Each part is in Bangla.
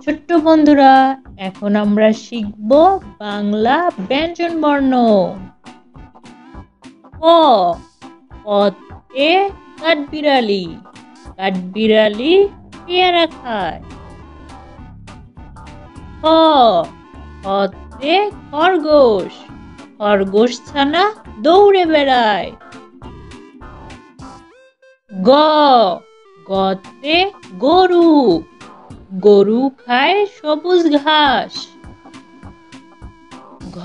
ছোট্ট বন্ধুরা, এখন আমরা শিখব বাংলা ব্যঞ্জন বর্ণ। ক, কতে কাঠবিড়ালি, কাঠবিড়ালি পেয়ারা খায়। খ, খতে খরগোশ, খরগোশ ছানা দৌড়ে বেড়ায়। গ, গতে গরু, গরু খায় সবুজ ঘাস। ঘ,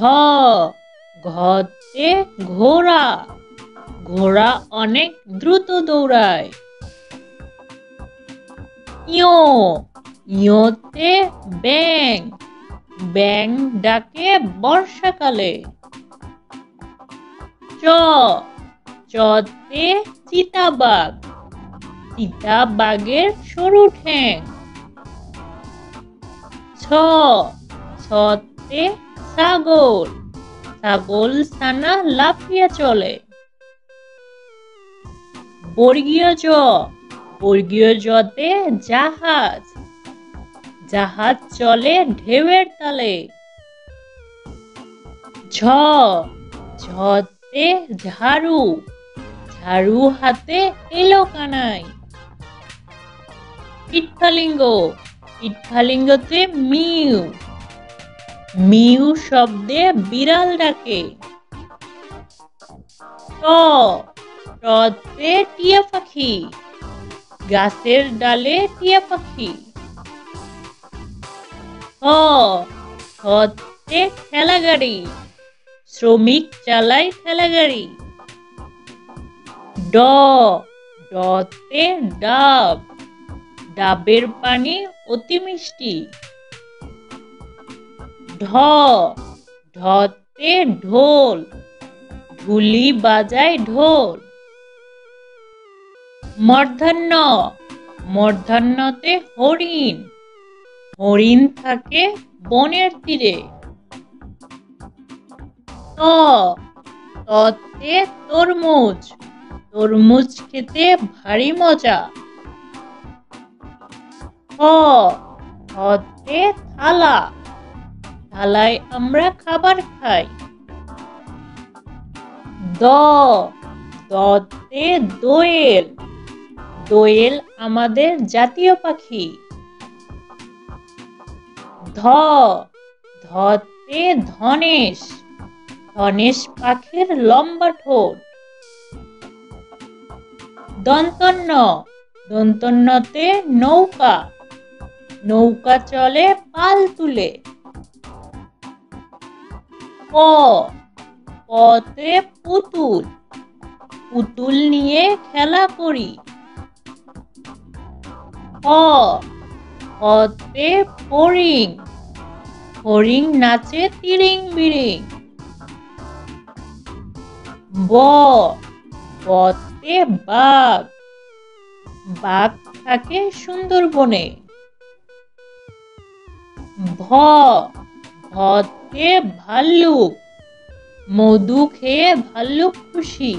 ঘতে ঘোড়া, ঘোড়া অনেক দ্রুত দৌড়ায়। ইয়, ইয়তে ব্যাঙ, ব্যাঙ ডাকে বর্ষাকালে। চ, চতে চিতাবাঘ, চিতাবাঘের সরু ঠ্যাং। ছ, ছতে ছাগল, ছাগল ছানা লাফিয়ে চলে। বর্গীয় জ, বর্গীয় জতে জাহাজ, জাহাজ চলে ঢেউয়ের তালে। ঝ, ঝতে ঝাড়ু, ঝাড়ু হাতে এলো কানাই। ইটখালিঙ্গ, ইটখালিঙ্গতে মিউ, মিউ শব্দে বিড়াল ডাকে। ট, টতে টিয়া পাখি, গাছের ডালে টিয়া পাখি। ঠ, ঠতে ঠেলা গাড়ি, শ্রমিক চালায় ঠেলা গাড়ি। ড, ডতে ডাব, ডাবের পানি অতি মিষ্টি। ঢ, ঢতে ঢোল, ঢুলি বাজায় ঢোল। মূর্ধন্য, মূর্ধন্যতে হরিণ, হরিণ থাকে বনের তীরে। ত, ততে তরমুজ, তরমুজ খেতে ভারী মজা। হ, হতে থালা, থালায় আমরা খাবার খাই। দ, দতে দোয়েল, দোয়েল আমাদের জাতীয় পাখি। ধ, ধতে ধনেশ, ধনেশ পাখির লম্বা ঠোঁট। দন্তন্য, দন্তন্যতে নৌকা, নৌকা চলে পাল তুলে। প, পতে পুতুল, পুতুল নিয়ে খেলা করি। হ, হতে ফড়িং, ফড়িং নাচে তিরিং বিরিং। ব, বতে বাঘ, বাঘ থাকে সুন্দরবনে। ভ, ভতে ভাল্লুক, মধু খেয়ে ভাল্লুক খুশি।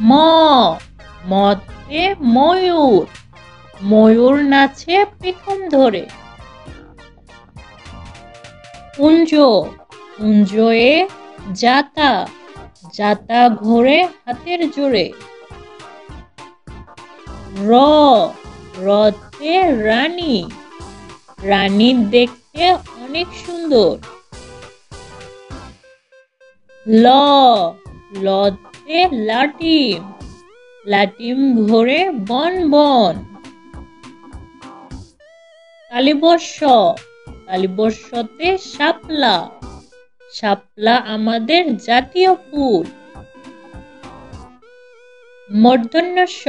ম, মতে ময়ূর, ময়ূর নাচে পেখম ধরে। কুঞ্জ, কুঞ্জয়ে জাতা, জাতা ঘোরে হাতের জোরে। র, রতে রানী, রানী দেখতে অনেক সুন্দর। ল, লতে লাটিম, লাটিম ঘোরে বন বন। তালিবর্ষ, তালিবর্ষতে শাপলা, শাপলা আমাদের জাতীয় ফুল। মূর্ধন্য ষ,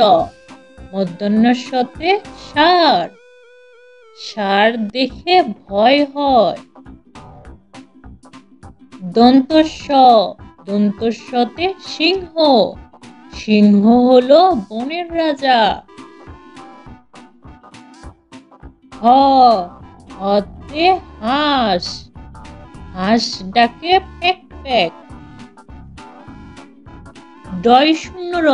মূর্ধন্য ষতে ষাঁড়, ষাঁড় দেখে ভয় হয়। দন্ত স, দন্ত সতে সিংহ, সিংহ হলো বনের রাজা। হ, হতে হাঁস, হাঁস ডাকে প্যাক প্যাক। ডয় শূন্য র,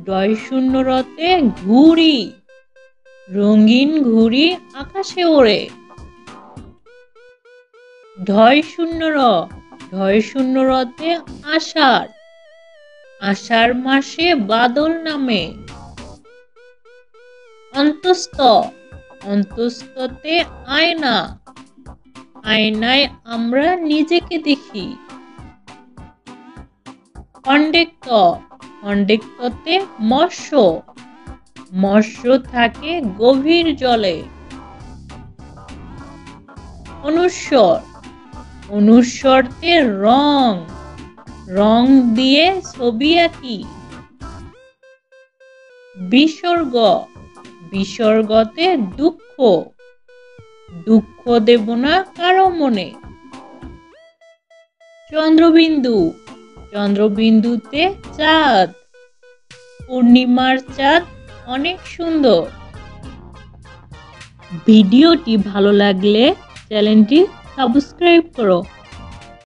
ডয় শূন্য রতে ঘুড়ি, রঙিন ঘুড়ি আকাশে ওড়ে। ঢয় শূন্য র, ঢয় শূন্য রতে আষাঢ়, আষাঢ় মাসে বাদল নামে। অন্তস্থ, অন্তস্থতে আয়না, আয়নায় আমরা নিজেকে দেখি। খণ্ডেক্ত, খণ্ডেক্ততে মৎস্য, মৎস্য থাকে গভীর জলে। অনুস্বর, অনুস্বরতে রং, রং দিয়ে ছবি আঁকি। বিসর্গ, বিসর্গতে দুঃখ, দুঃখ দেব না কারো মনে। চন্দ্রবিন্দু, চন্দ্রবিন্দুতে চাঁদ, পূর্ণিমার চাঁদ অনেক সুন্দর। ভিডিওটি ভালো লাগলে চ্যানেলটি সাবস্ক্রাইব করো।